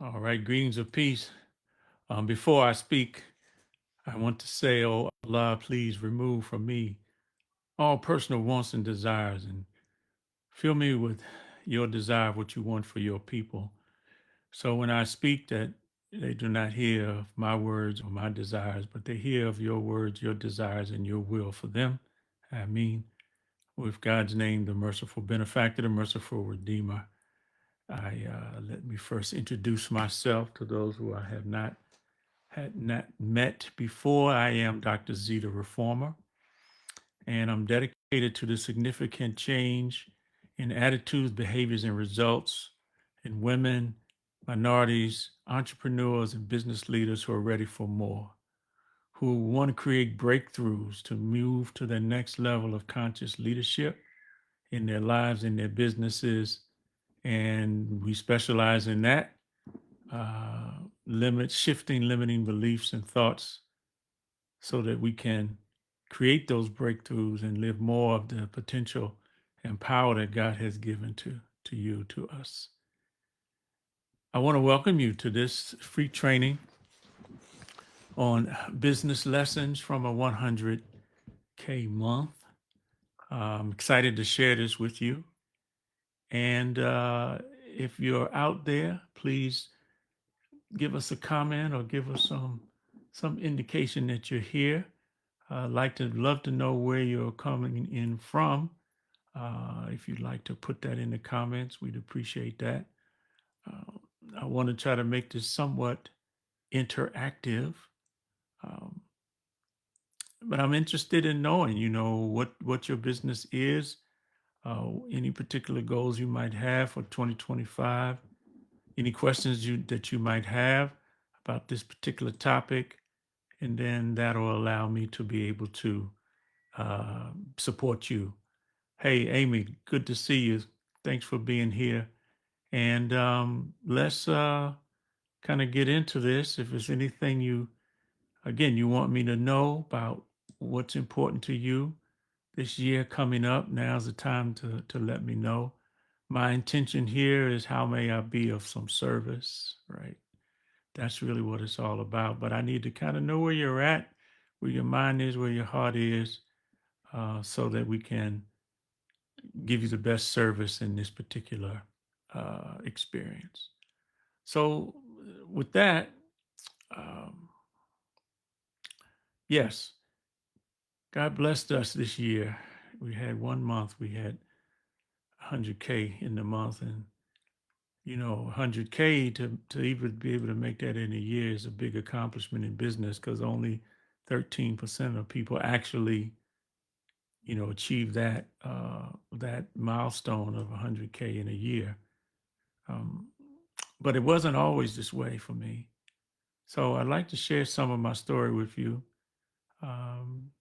All right, greetings of peace. Before I speak, I want to say, oh Allah, please remove from me all personal wants and desires and fill me with your desire, what you want for your people. So when I speak, that they do not hear of my words or my desires, but they hear of your words, your desires, and your will for them. I mean, with God's name, the merciful benefactor, the merciful redeemer. Let me first introduce myself to those who I had not met before. I am Dr. Z, the Reformer, and I'm dedicated to the significant change in attitudes, behaviors, and results in women, minorities, entrepreneurs, and business leaders who are ready for more, who want to create breakthroughs to move to the next level of conscious leadership in their lives, in their businesses. And we specialize in that, shifting limiting beliefs and thoughts so that we can create those breakthroughs and live more of the potential and power that God has given to you, to us. I want to welcome you to this free training on business lessons from a 100K month. I'm excited to share this with you. And if you're out there, please give us a comment or give us some indication that you're here. Love to know where you're coming in from. If you'd like to put that in the comments, we'd appreciate that. Uh, I want to try to make this somewhat interactive, um, but I'm interested in knowing, what your business is, any particular goals you might have for 2025, any questions that you might have about this particular topic, and then that'll allow me to be able to support you. Hey, Amy, good to see you. Thanks for being here. And let's kind of get into this. If there's anything you want me to know about what's important to you this year coming up, now's the time to let me know. My intention here is how may I be of some service, right? That's really what it's all about. But I need to kind of know where you're at, where your mind is, where your heart is, so that we can give you the best service in this particular experience. So, with that, um, yes, God blessed us this year. We had 1 month, we had 100K in the month, and 100K to even be able to make that in a year is a big accomplishment in business because only 13% of people actually, achieve that milestone of 100K in a year. Um, but it wasn't always this way for me. So I'd like to share some of my story with you. Um,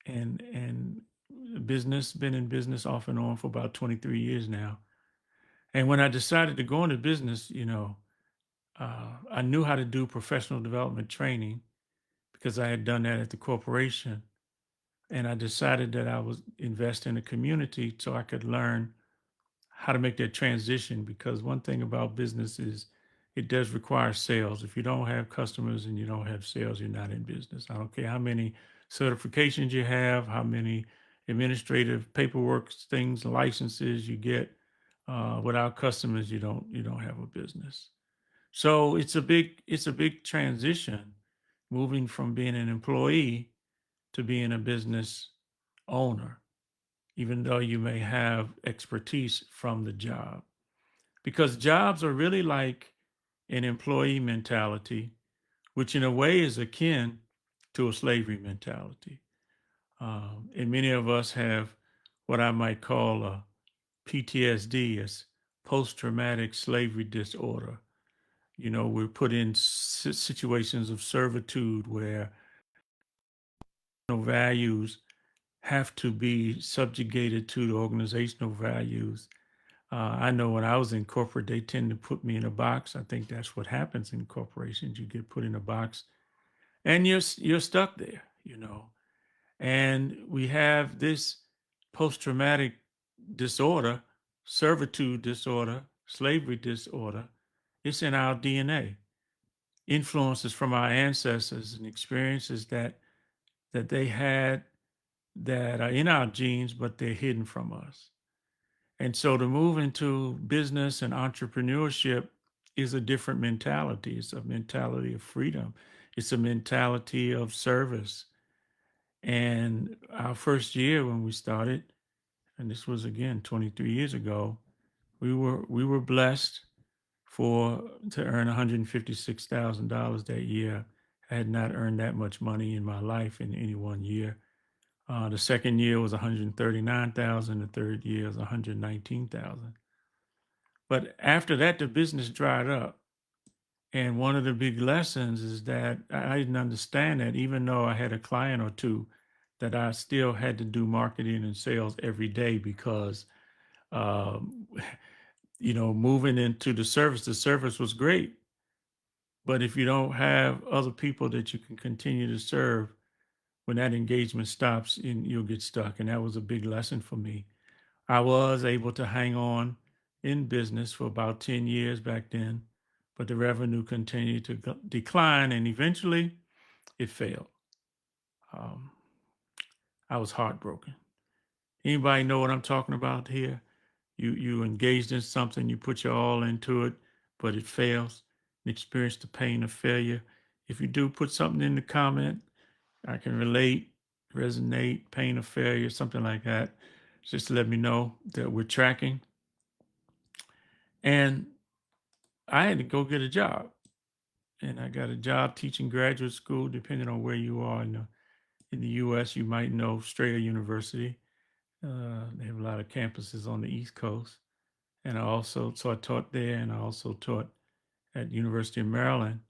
and been in business off and on for about 23 years now. And when I decided to go into business, I knew how to do professional development training because I had done that at the corporation. And I decided that I would invest in a community so I could learn how to make that transition, because one thing about business is it does require sales. If you don't have customers and you don't have sales, you're not in business. I don't care how many certifications you have, how many administrative paperwork things, licenses you get. Without customers, you don't have a business. So it's a big transition, moving from being an employee to being a business owner, even though you may have expertise from the job. Because jobs are really like an employee mentality, which in a way is akin to a slavery mentality. And many of us have what I might call a PTSD, as post traumatic slavery disorder. We're put in situations of servitude where values have to be subjugated to the organizational values. I know when I was in corporate, they tend to put me in a box. I think that's what happens in corporations. You get put in a box and you're stuck there. And we have this post-traumatic disorder, servitude disorder, slavery disorder, It's in our DNA. Influences from our ancestors and experiences that they had that are in our genes, but they're hidden from us. And so to move into business and entrepreneurship is a different mentality. It's a mentality of freedom. It's a mentality of service. And our first year when we started, and this was again 23 years ago, we were blessed for to earn $156,000 that year. I had not earned that much money in my life in any one year. The second year was 139,000. The third year was 119,000. But after that, the business dried up. And one of the big lessons is that I didn't understand that even though I had a client or two, that I still had to do marketing and sales every day because, um, moving into the service was great. But if you don't have other people that you can continue to serve, when that engagement stops, you'll get stuck. And that was a big lesson for me. I was able to hang on in business for about 10 years back then, but the revenue continued to decline and eventually it failed. Um, I was heartbroken. Anybody know what I'm talking about here? You engaged in something, you put your all into it, but it fails. And experience the pain of failure. If you do, put something in the comment. I can relate, resonate, pain of failure, something like that. Just to let me know that we're tracking. And I had to go get a job. And I got a job teaching graduate school, depending on where you are in the US. You might know Strayer University. They have a lot of campuses on the East Coast. And I taught there, and I also taught at University of Maryland.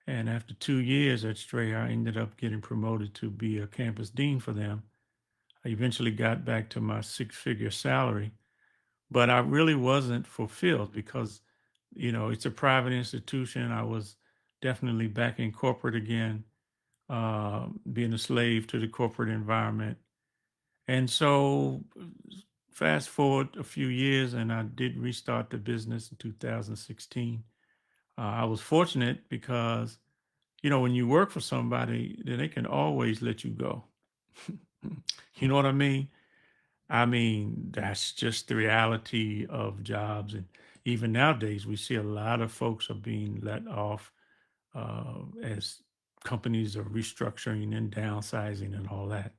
And after 2 years at Strayer, I ended up getting promoted to be a campus dean for them. I eventually got back to my six-figure salary, but I really wasn't fulfilled because, it's a private institution. I was definitely back in corporate again, being a slave to the corporate environment. And so, fast forward a few years, and I did restart the business in 2016. I was fortunate because, when you work for somebody, then they can always let you go. You know what I mean? I mean, that's just the reality of jobs. And even nowadays, we see a lot of folks are being let off as companies are restructuring and downsizing and all that.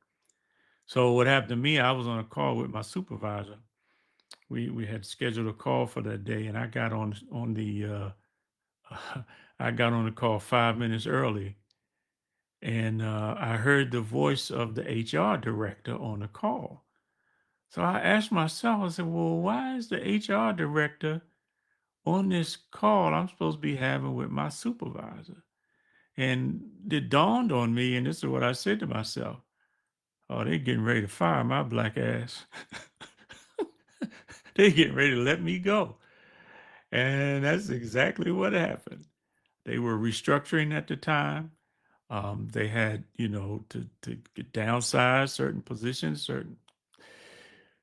So what happened to me, I was on a call with my supervisor. We had scheduled a call for that day, and I got on the I got on the call 5 minutes early, and I heard the voice of the HR director on the call. So I asked myself, I said, well, why is the HR director on this call I'm supposed to be having with my supervisor? And it dawned on me, and this is what I said to myself: oh, they're getting ready to fire my black ass. They're getting ready to let me go. And that's exactly what happened. They were restructuring at the time. They had, to get downsize certain positions,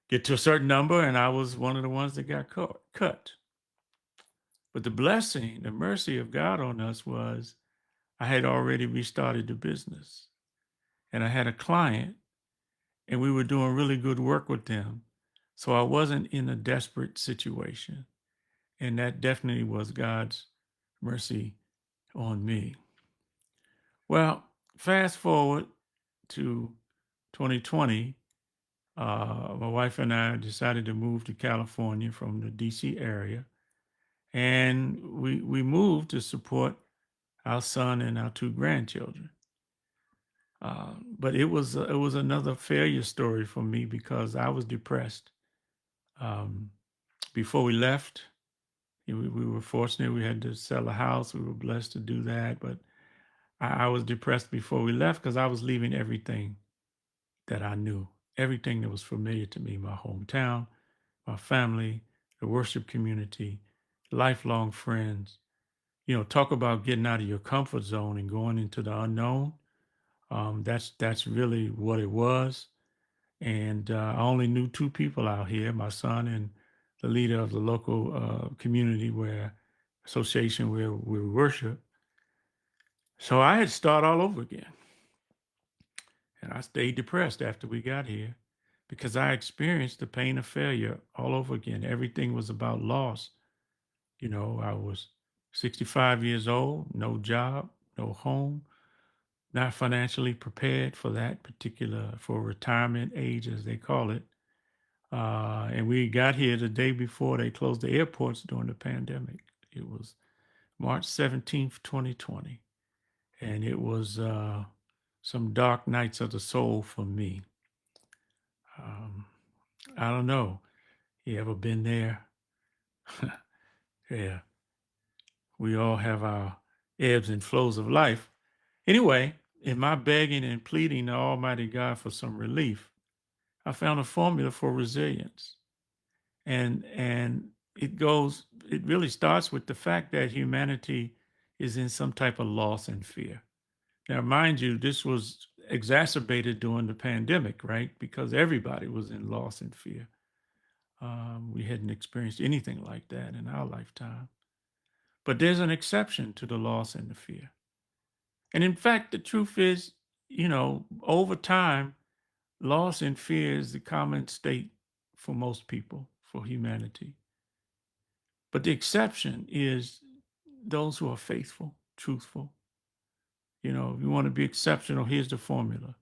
get to a certain number, and I was one of the ones that got cut. But the blessing, the mercy of God on us was I had already restarted the business, and I had a client, and we were doing really good work with them. So I wasn't in a desperate situation. And that definitely was God's mercy on me. Well, fast forward to 2020, my wife and I decided to move to California from the DC area. And we moved to support our son and our two grandchildren. But it was another failure story for me because I was depressed. Um, Before we left, we were fortunate. We had to sell a house. We were blessed to do that. But I was depressed before we left because I was leaving everything that I knew, everything that was familiar to me, my hometown, my family, the worship community, lifelong friends. Talk about getting out of your comfort zone and going into the unknown. That's really what it was. And I only knew two people out here, my son and the leader of the local community where association where we worship. So I had to start all over again. And I stayed depressed after we got here because I experienced the pain of failure all over again. Everything was about loss. You know, I was 65 years old, no job, no home, not financially prepared for that particular, for retirement age, as they call it. And we got here the day before they closed the airports during the pandemic. It was March 17th, 2020. And it was some dark nights of the soul for me. Um, I don't know. You ever been there? Yeah, we all have our ebbs and flows of life. Anyway, in my begging and pleading to Almighty God for some relief, I found a formula for resilience. And it really starts with the fact that humanity is in some type of loss and fear. Now, mind you, this was exacerbated during the pandemic, right? Because everybody was in loss and fear. We hadn't experienced anything like that in our lifetime. But there's an exception to the loss and the fear. And in fact, the truth is, over time, loss and fear is the common state for most people, for humanity. But the exception is those who are faithful, truthful. If you want to be exceptional, here's the formula: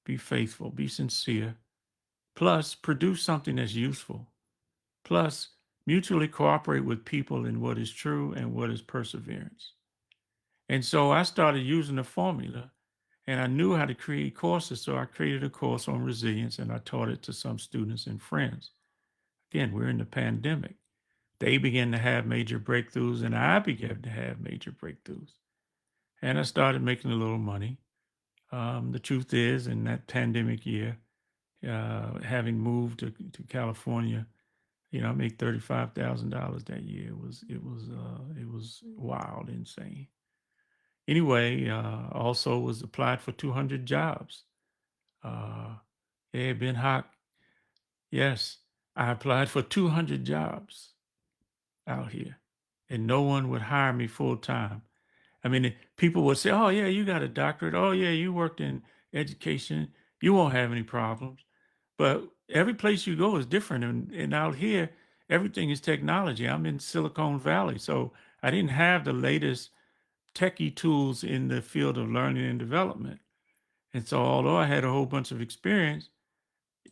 be faithful, be sincere, plus produce something that's useful, plus mutually cooperate with people in what is true and what is perseverance. And so I started using the formula, and I knew how to create courses. So I created a course on resilience and I taught it to some students and friends. Again, we're in the pandemic. They began to have major breakthroughs and I began to have major breakthroughs. And I started making a little money. The truth is, in that pandemic year, having moved to California, I made $35,000 that year. It was wild, insane. Anyway, also was applied for 200 jobs. It had been hot. Yes, I applied for 200 jobs out here, and no one would hire me full time. I mean, people would say, "Oh yeah, you got a doctorate. Oh yeah, you worked in education. You won't have any problems." But every place you go is different, and out here, everything is technology. I'm in Silicon Valley, so I didn't have the latest techie tools in the field of learning and development. And so, although I had a whole bunch of experience,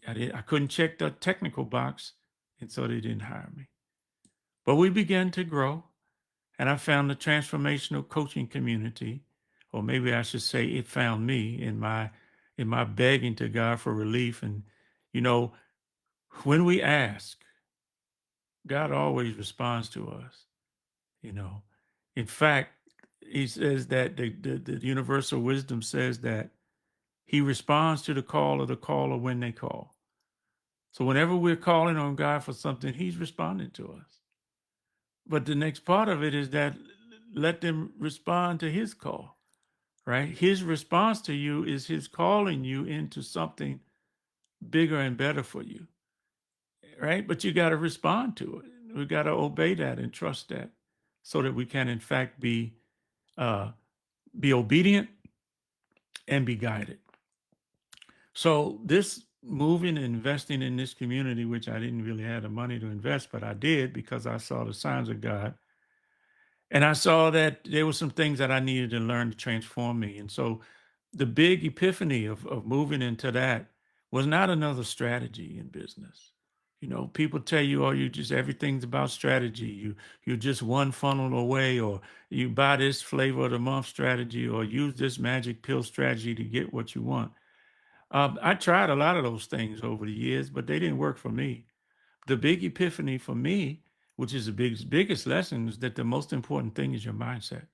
I couldn't check the technical box, and so they didn't hire me. But we began to grow, and I found the transformational coaching community, or maybe I should say, it found me in my begging to God for relief. And you know, when we ask, God always responds to us. You know, in fact, He says that the universal wisdom says that He responds to the call of the caller when they call. So whenever we're calling on God for something, He's responding to us. But the next part of it is that let them respond to His call, right? His response to you is His calling you into something bigger and better for you, right? But you got to respond to it. We got to obey that and trust that, so that we can, in fact, uh, be obedient and be guided. So this moving and investing in this community, which I didn't really have the money to invest, but I did because I saw the signs of God. And I saw that there were some things that I needed to learn to transform me. And so the big epiphany of moving into that was not another strategy in business. People tell you, oh, you just everything's about strategy. You're just one funnel away, or you buy this flavor of the month strategy, or use this magic pill strategy to get what you want. I tried a lot of those things over the years, but they didn't work for me. The big epiphany for me, which is the biggest lesson, is that the most important thing is your mindset.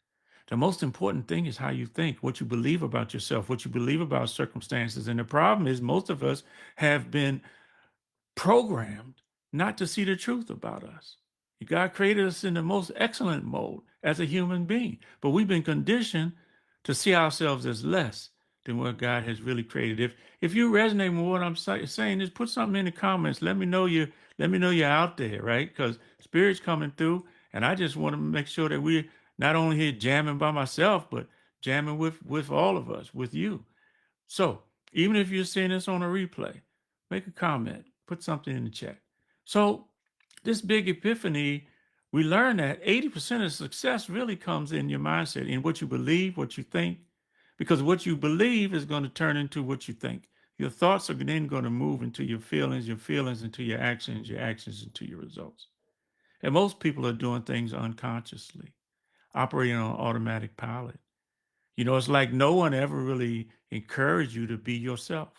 The most important thing is how you think, what you believe about yourself, what you believe about circumstances. And the problem is most of us have been programmed not to see the truth about us. God created us in the most excellent mode as a human being, but we've been conditioned to see ourselves as less than what God has really created. If you resonate with what I'm saying, just put something in the comments. Let me know you're out there, right? Because Spirit's coming through, And I just want to make sure that we're not only here jamming by myself, but jamming with all of us, with you. So even if you're seeing this on a replay, make a comment, put something in the chat. So this big epiphany, we learned that 80% of success really comes in your mindset, in what you believe, what you think, because what you believe is going to turn into what you think. Your thoughts are then going to move into your feelings into your actions into your results. And most people are doing things unconsciously, operating on automatic pilot. It's like no one ever really encouraged you to be yourself,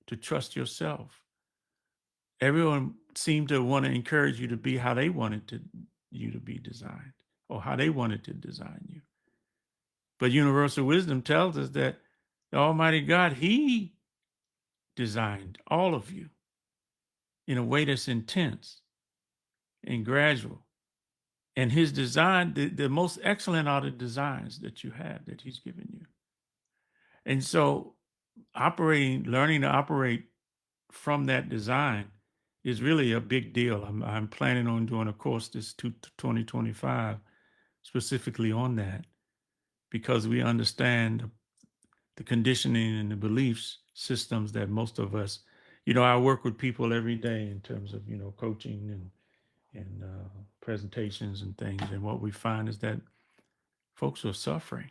to trust yourself. Everyone seemed to want to encourage you to be how they wanted you to be designed, or how they wanted to design you. But universal wisdom tells us that the Almighty God, He designed all of you in a way that's intense and gradual. And His design, the most excellent are the designs that you have, that He's given you. And so learning to operate from that design is really a big deal. I'm planning on doing a course this 2025 specifically on that, because we understand the conditioning and the beliefs systems that most of us, I work with people every day in terms of, coaching and presentations and things. And what we find is that folks are suffering.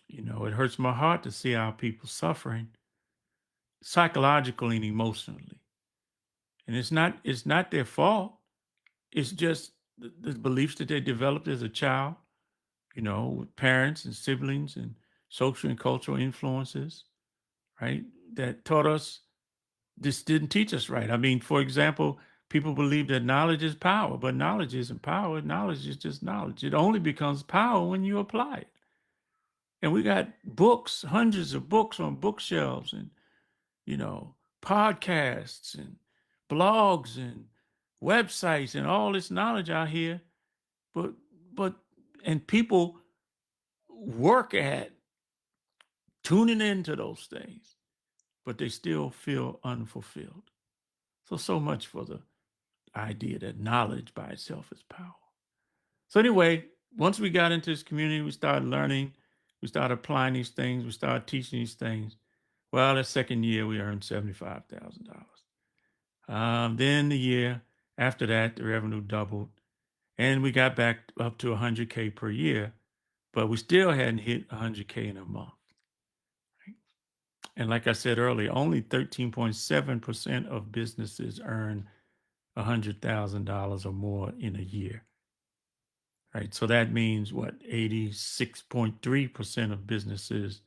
It hurts my heart to see our people suffering psychologically and emotionally. And it's not their fault. It's just the beliefs that they developed as a child, with parents and siblings and social and cultural influences, right? That taught us, this didn't teach us right. I mean, for example, people believe that knowledge is power, but knowledge isn't power. Knowledge is just knowledge. It only becomes power when you apply it. And we got books, hundreds of books on bookshelves, and podcasts and blogs and websites and all this knowledge out here, but but and people work at tuning into those things, but they still feel unfulfilled. So much for the idea that knowledge by itself is power. So anyway, once we got into this community, we started learning, we started applying these things, we started teaching these things. Well, that second year we earned $75,000. Then the year after that, the revenue doubled, and we got back up to 100K per year, but we still hadn't hit 100K in a month. Right? And like I said earlier, only 13.7% of businesses earn $100,000 or more in a year. Right? So that means what? 86.3% of businesses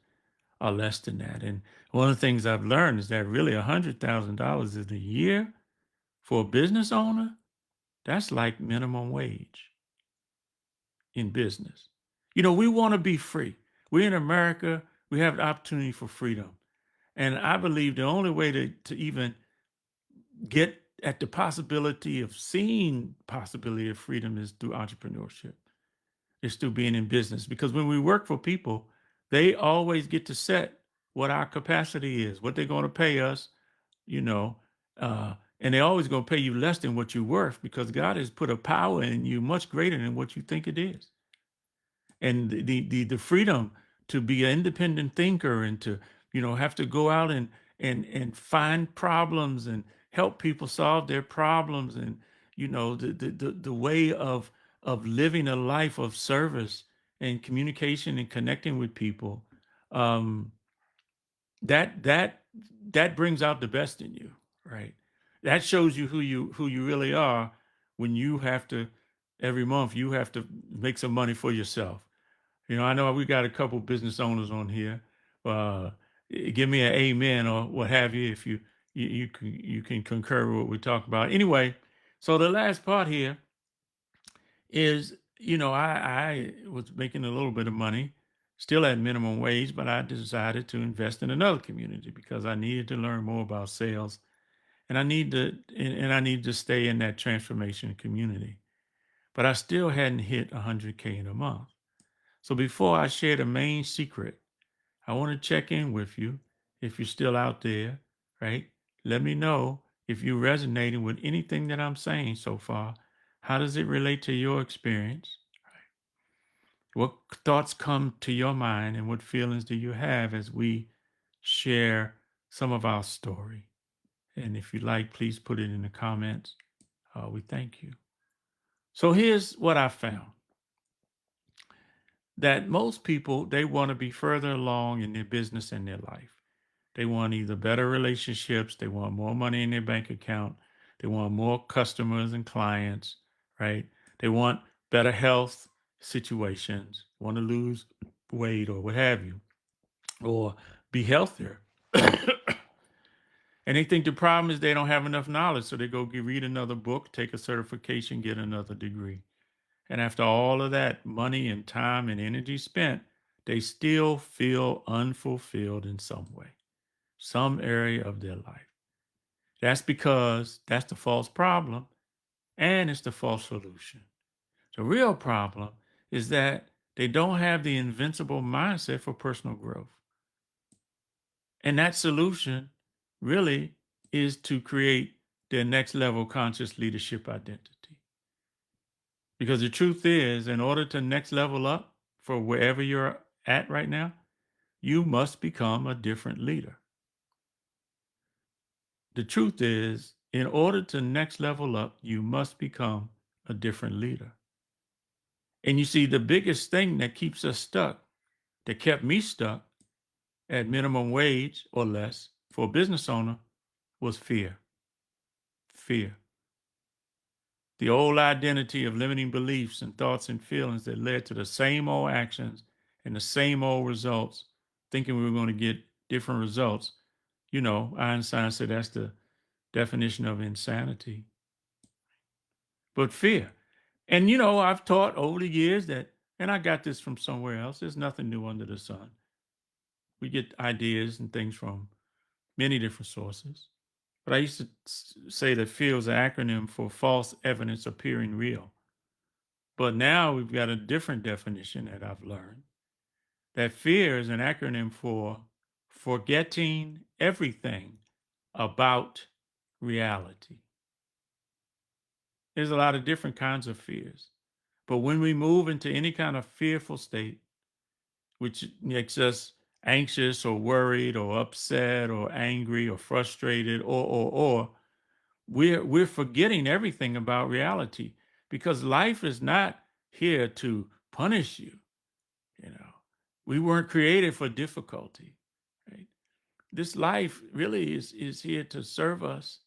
are less than that. And one of the things I've learned is that really $100,000 in a year for a business owner, that's like minimum wage in business. We want to be free. We're in America, we have the opportunity for freedom. And I believe the only way to even get at the possibility of seeing possibility of freedom is through entrepreneurship. It's through being in business. Because when we work for people, they always get to set what our capacity is, what they're going to pay us, and they're always going to pay you less than what you're worth, because God has put a power in you much greater than what you think it is. And the freedom to be an independent thinker and to have to go out and find problems and help people solve their problems, and the way of living a life of service and communication and connecting with people, that brings out the best in you, right? That shows you who you really are, when you have to, every month you have to make some money for yourself. I know we got a couple business owners on here. Uh, Give me an amen or what have you, if you can concur with what we talk about. Anyway, so the last part here is, I was making a little bit of money, still at minimum wage, but I decided to invest in another community because I needed to learn more about sales, and I need to stay in that transformation community. But I still hadn't hit 100K in a month. So before I share the main secret, I want to check in with you. If you're still out there, right? Let me know if you're resonating with anything that I'm saying so far. How does it relate to your experience? What thoughts come to your mind and what feelings do you have as we share some of our story? And if you like, please put it in the comments. We thank you. So here's what I found, that most people, they want to be further along in their business and their life. They want either better relationships, they want more money in their bank account, they want more customers and clients, right? They want better health situations, want to lose weight or what have you, or be healthier. And they think the problem is they don't have enough knowledge. So they go read another book, take a certification, get another degree. And after all of that money and time and energy spent, they still feel unfulfilled in some way, some area of their life. That's because that's the false problem and it's the false solution. The real problem is that they don't have the invincible mindset for personal growth. And that solution really is to create their next level conscious leadership identity. Because the truth is, in order to next level up for wherever you're at right now, you must become a different leader. The truth is, in order to next level up, you must become a different leader. And you see, the biggest thing that keeps us stuck, that kept me stuck at minimum wage or less for a business owner, was fear. Fear. The old identity of limiting beliefs and thoughts and feelings that led to the same old actions and the same old results, thinking we were going to get different results. You know, Einstein said that's the definition of insanity. But fear. And, you know, I've taught over the years that, and I got this from somewhere else, there's nothing new under the sun. We get ideas and things from many different sources. But I used to say that fear is an acronym for false evidence appearing real. But now we've got a different definition that I've learned, that fear is an acronym for forgetting everything about reality. There's a lot of different kinds of fears. But when we move into any kind of fearful state, which makes us anxious or worried or upset or angry or frustrated or we're forgetting everything about reality, because life is not here to punish you. You know, we weren't created for difficulty, right? This life really is here to serve us.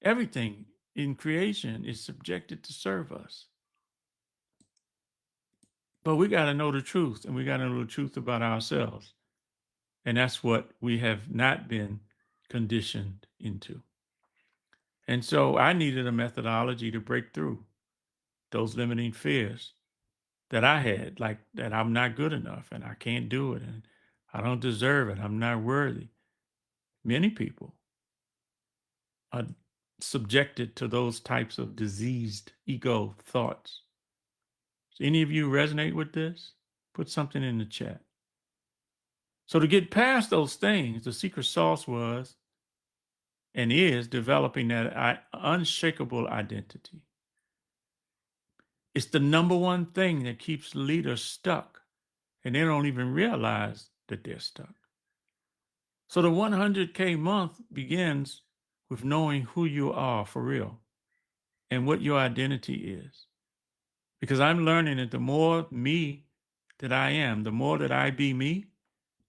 Everything in creation is subjected to serve us. But we got to know the truth, and we got to know the truth about ourselves. And that's what we have not been conditioned into. And so I needed a methodology to break through those limiting fears that I had, like that I'm not good enough and I can't do it and I don't deserve it. I'm not worthy. Many people are subjected to those types of diseased ego thoughts. Does any of you resonate with this? Put something in the chat. So to get past those things, the secret sauce was and is developing that unshakable identity. It's the number one thing that keeps leaders stuck, and they don't even realize that they're stuck. So the 100K month begins with knowing who you are for real and what your identity is. Because I'm learning that the more me that I am, the more that I be me,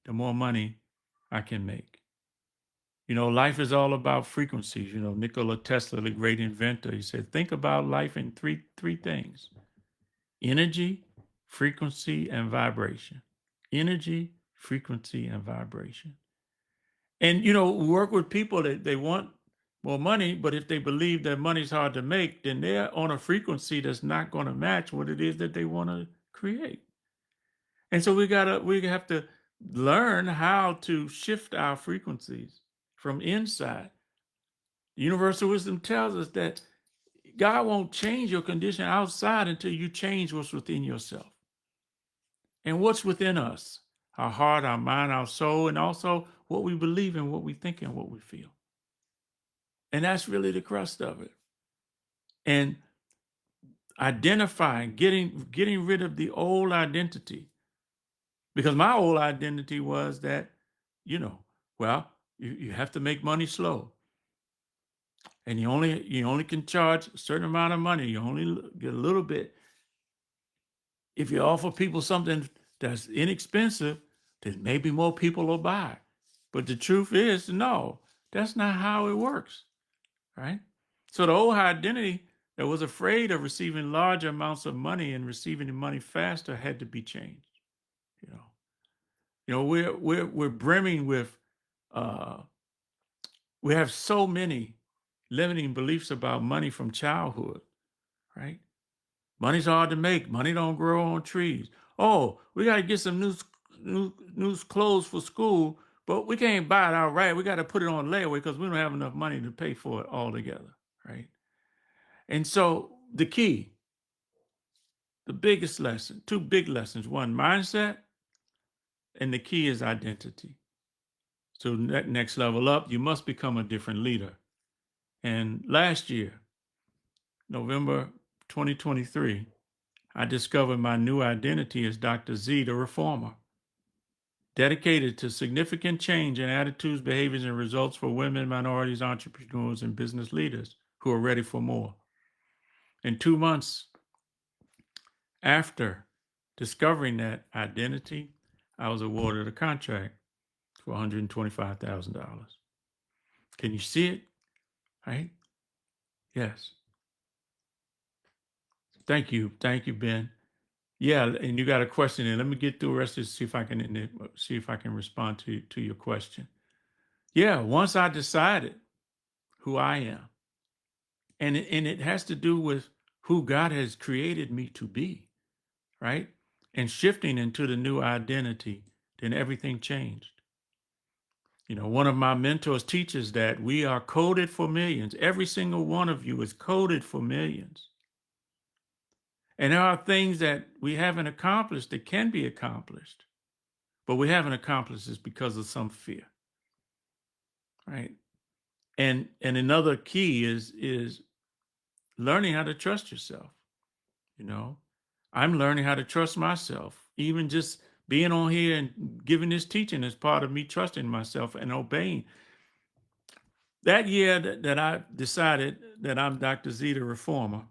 the more money I can make. You know, life is all about frequencies. You know, Nikola Tesla, the great inventor, he said, think about life in three things: energy, frequency, and vibration. Energy, frequency, and vibration. And, you know, work with people that they want more money, but if they believe that money's hard to make, then they're on a frequency that's not going to match what it is that they want to create. And so we have to learn how to shift our frequencies from inside. Universal wisdom tells us that God won't change your condition outside until you change what's within yourself. And what's within us, our heart, our mind, our soul, and also what we believe in, what we think, and what we feel. And that's really the crust of it. And identifying, getting rid of the old identity. Because my old identity was that, well, you have to make money slow. And you only can charge a certain amount of money. You only get a little bit. If you offer people something that's inexpensive, then maybe more people will buy. But the truth is, no, that's not how it works, right? So the old identity that was afraid of receiving large amounts of money and receiving the money faster had to be changed. You know, we're brimming with uh, we have so many limiting beliefs about money from childhood, right? Money's hard to make. Money don't grow on trees. Oh, we got to get some new clothes for school, but we can't buy it outright. We got to put it on layaway because we don't have enough money to pay for it all together, right? And so the key, the biggest lesson, two big lessons: one, mindset, and the key is identity. So next level up, you must become a different leader. And last year, November 2023, I discovered my new identity as Dr. Z, the reformer, dedicated to significant change in attitudes, behaviors, and results for women, minorities, entrepreneurs, and business leaders who are ready for more. In 2 months after discovering that identity, I was awarded a contract for $125,000. Can you see it? Right? Yes. Thank you. Thank you, Ben. Yeah, and you got a question in. Let me get through the rest of this, see if I can respond to your question. Yeah, once I decided who I am, and it has to do with who God has created me to be, right? And shifting into the new identity, then everything changed. One of my mentors teaches that we are coded for millions. Every single one of you is coded for millions. And there are things that we haven't accomplished that can be accomplished, but we haven't accomplished this because of some fear, right? And another key is learning how to trust yourself. I'm learning how to trust myself. Even just being on here and giving this teaching is part of me trusting myself and obeying. That year that I decided that I'm Dr. Z, the reformer,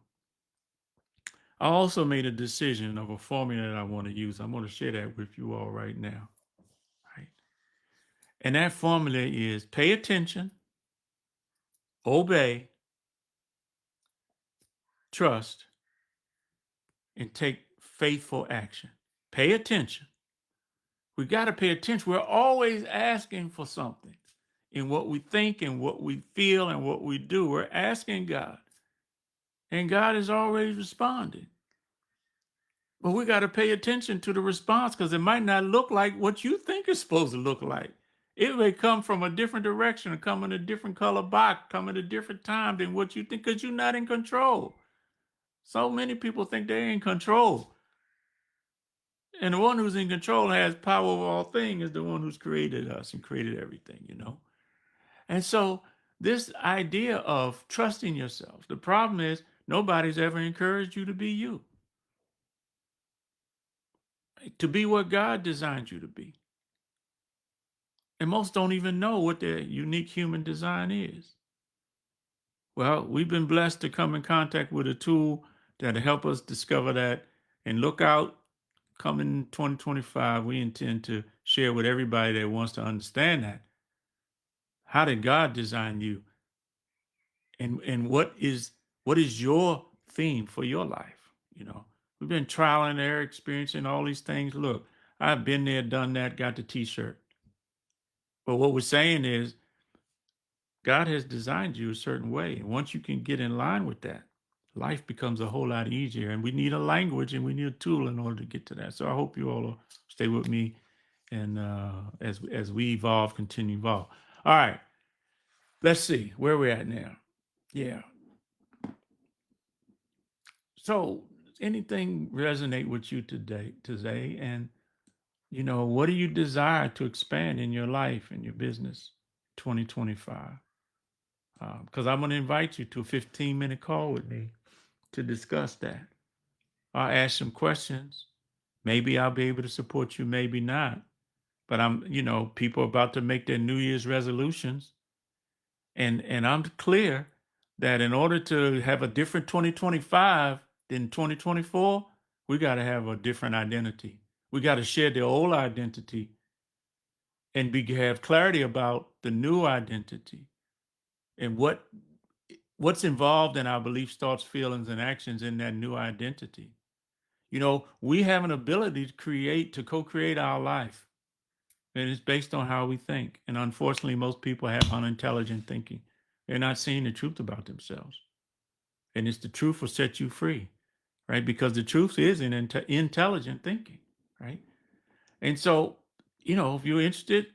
I also made a decision of a formula that I want to use. I'm going to share that with you all right now. Right? And that formula is pay attention, obey, trust, and take faithful action. Pay attention. We got to pay attention. We're always asking for something in what we think and what we feel and what we do. We're asking God, and God is always responding. But we got to pay attention to the response because it might not look like what you think it's supposed to look like. It may come from a different direction, come in a different color box, come at a different time than what you think because you're not in control. So many people think they're in control. And the one who's in control has power over all things is the one who's created us and created everything. And so this idea of trusting yourself, the problem is nobody's ever encouraged you to be you, to be what God designed you to be. And most don't even know what their unique human design is. Well, we've been blessed to come in contact with a tool that'll help us discover that. And look out, coming 2025, we intend to share with everybody that wants to understand that. How did God design you? And what is your theme for your life? We've been trial and error, experiencing all these things. Look, I've been there, done that, got the t-shirt. But what we're saying is God has designed you a certain way. And once you can get in line with that, life becomes a whole lot easier. And we need a language and we need a tool in order to get to that. So I hope you all will stay with me and as we evolve, continue to evolve. All right. Let's see where we're at now. Yeah. So anything resonate with you today? And what do you desire to expand in your life and your business 2025? Because I'm going to invite you to a 15-minute call with me to discuss that. I'll ask some questions. Maybe I'll be able to support you, maybe not. But people are about to make their New Year's resolutions. And I'm clear that in order to have a different 2025 than 2024, we got to have a different identity. We got to share the old identity and have clarity about the new identity and what's involved in our beliefs, thoughts, feelings, and actions in that new identity. We have an ability to co-create our life. And it's based on how we think. And unfortunately, most people have unintelligent thinking. They're not seeing the truth about themselves. And it's the truth will set you free, right? Because the truth is in intelligent thinking, right? And so, if you're interested,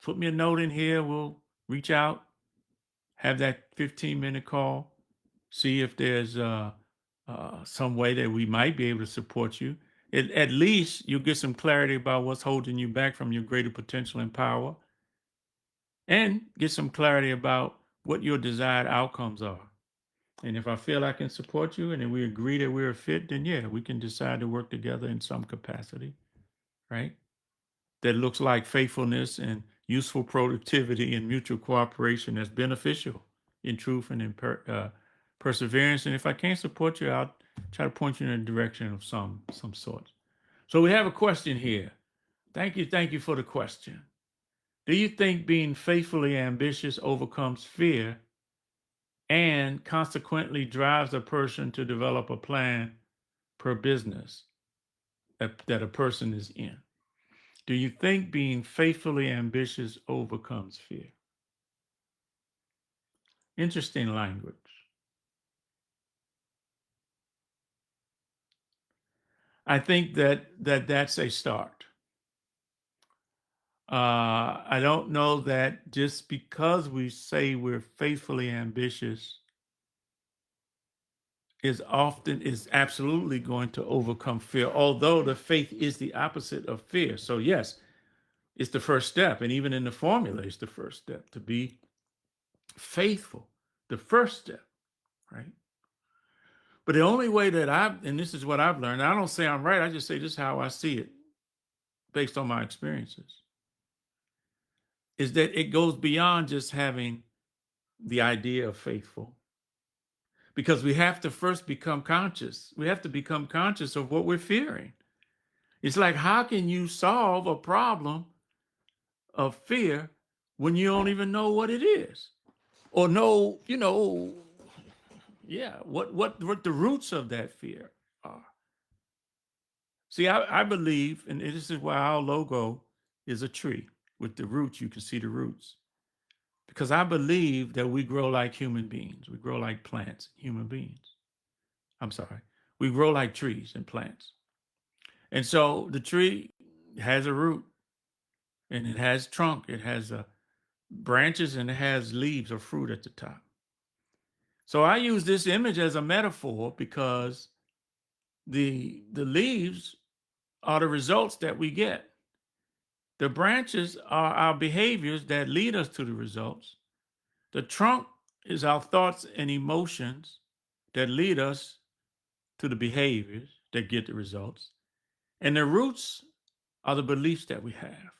put me a note in here. We'll reach out, have that 15-minute call, see if there's some way that we might be able to support you. At least you'll get some clarity about what's holding you back from your greater potential and power, and get some clarity about what your desired outcomes are. And if I feel I can support you and then we agree that we're a fit, then yeah, we can decide to work together in some capacity, right? That looks like faithfulness and useful productivity and mutual cooperation that's beneficial in truth and in perseverance. And if I can't support you, I'll try to point you in a direction of some sort. So we have a question here. Thank you for the question. Do you think being faithfully ambitious overcomes fear and consequently drives a person to develop a plan per business that a person is in? Do you think being faithfully ambitious overcomes fear? Interesting language. I think that's a start. I don't know that just because we say we're faithfully ambitious is absolutely going to overcome fear, although the faith is the opposite of fear. So yes, it's the first step. And even in the formula, it's the first step to be faithful. The first step, right? But the only way and this is what I've learned, I don't say I'm right, I just say this is how I see it based on my experiences, is that it goes beyond just having the idea of faithful. Because we have to first become conscious. We have to become conscious of what we're fearing. It's like, how can you solve a problem of fear when you don't even know what it is? Or know, what the roots of that fear are. See, I believe, and this is why our logo is a tree with the roots. You can see the roots. Because I believe that we grow like human beings. We grow like plants, human beings. I'm sorry. We grow like trees and plants. And so the tree has a root and it has trunk, it has branches, and it has leaves or fruit at the top. So I use this image as a metaphor because the leaves are the results that we get. The branches are our behaviors that lead us to the results. The trunk is our thoughts and emotions that lead us to the behaviors that get the results. And the roots are the beliefs that we have.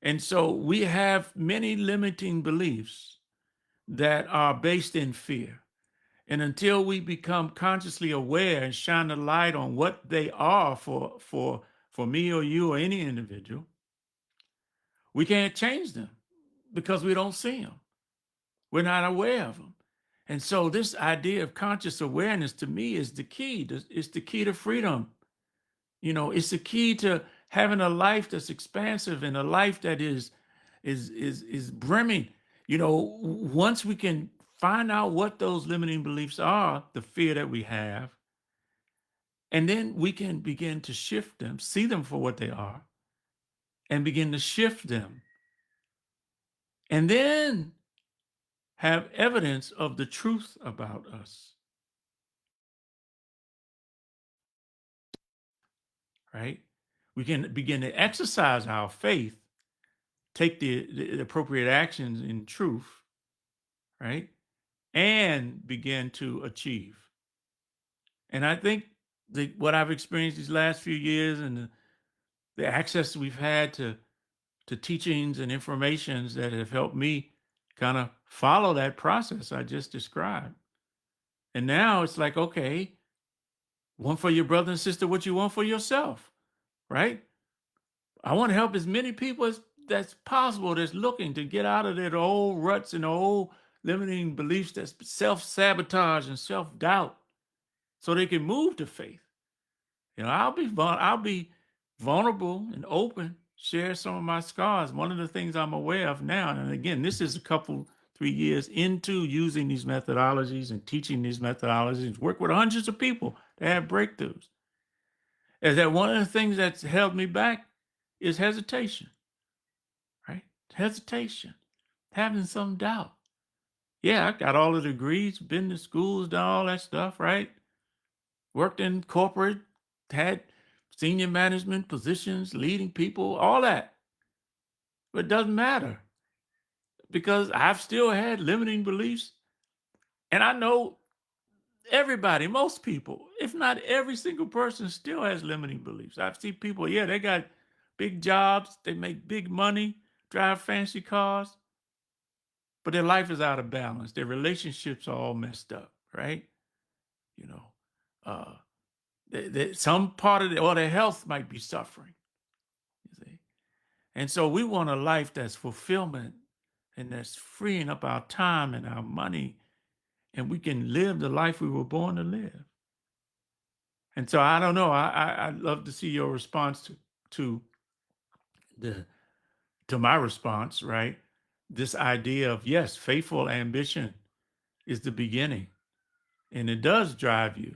And so we have many limiting beliefs that are based in fear. And until we become consciously aware and shine the light on what they are for me or you or any individual, we can't change them because we don't see them. We're not aware of them. And so this idea of conscious awareness to me is the key. It's the key to freedom. It's the key to having a life that's expansive and a life that is brimming. Once we can find out what those limiting beliefs are, the fear that we have, and then we can begin to shift them, see them for what they are, and begin to shift them. And then have evidence of the truth about us, right? We can begin to exercise our faith, take the appropriate actions in truth, right? And begin to achieve. And I think what I've experienced these last few years and the access we've had to teachings and informations that have helped me kind of follow that process I just described. And now it's like, okay, one for your brother and sister, what you want for yourself, right? I want to help as many people as that's possible that's looking to get out of their old ruts and old limiting beliefs, that's self-sabotage and self-doubt, so they can move to faith. I'll be vulnerable and open, share some of my scars. One of the things I'm aware of now, and again, this is a couple 3 years into using these methodologies and teaching these methodologies, work with hundreds of people to have breakthroughs, is that one of the things that's held me back is hesitation, right? Hesitation, having some doubt. Yeah, I got all the degrees, been to schools, done all that stuff, right? Worked in corporate, had senior management positions, leading people, all that. But it doesn't matter because I've still had limiting beliefs. And I know everybody, most people, if not every single person, still has limiting beliefs. I've seen people, yeah, they got big jobs, they make big money, drive fancy cars, but their life is out of balance. Their relationships are all messed up, right? You know, uh, some part of or their health might be suffering. You see, and so we want a life that's fulfillment and that's freeing up our time and our money, and we can live the life we were born to live. And so I don't know. I'd love to see your response to the to my response, right? This idea of, yes, faithful ambition is the beginning, and it does drive you,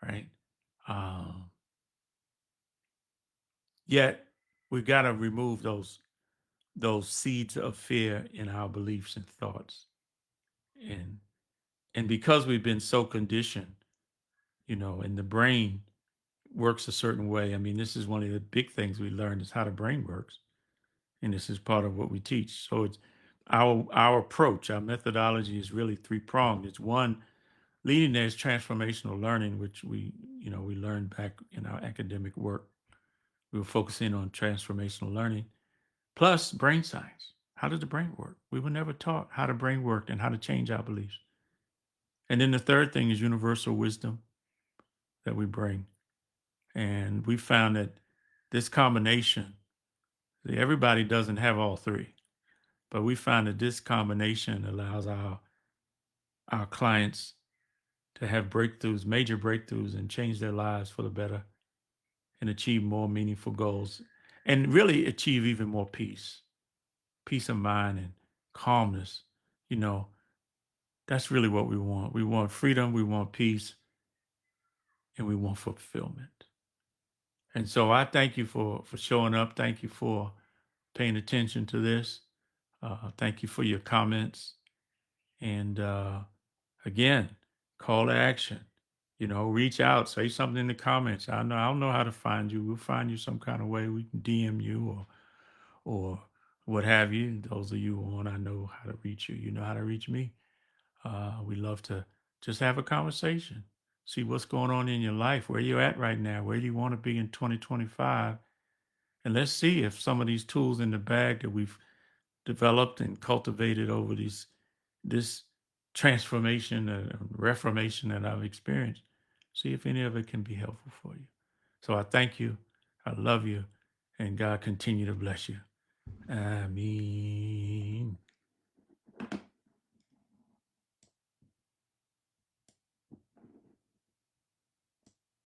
right? Um, Yet we've got to remove those seeds of fear in our beliefs and thoughts, and because we've been so conditioned, and the brain works a certain way. I mean, this is one of the big things we learned is how the brain works, and this is part of what we teach. So it's our approach, our methodology is really three pronged. It's one, leading there is transformational learning, which we learned back in our academic work. We were focusing on transformational learning plus brain science. How does the brain work? We were never taught how the brain worked and how to change our beliefs. And then the third thing is universal wisdom that we bring. And we found that this combination, everybody doesn't have all three, but we found that this combination allows our clients to have breakthroughs, major breakthroughs, and change their lives for the better and achieve more meaningful goals and really achieve even more peace of mind and calmness. You know, that's really what we want. We want freedom, we want peace, and we want fulfillment. And so I thank you for showing up. Thank you for paying attention to this. Thank you for your comments. And again, call to action. Reach out, say something in the comments. I don't know how to find you. We'll find you some kind of way. We can DM you or what have you. Those of you on, I know how to reach you. You know how to reach me. We love to just have a conversation, see what's going on in your life, where you're at right now, where do you want to be in 2025, and let's see if some of these tools in the bag that we've developed and cultivated over this transformation and reformation that I've experienced, see if any of it can be helpful for you. So I thank you, I love you, and God continue to bless you. Amen.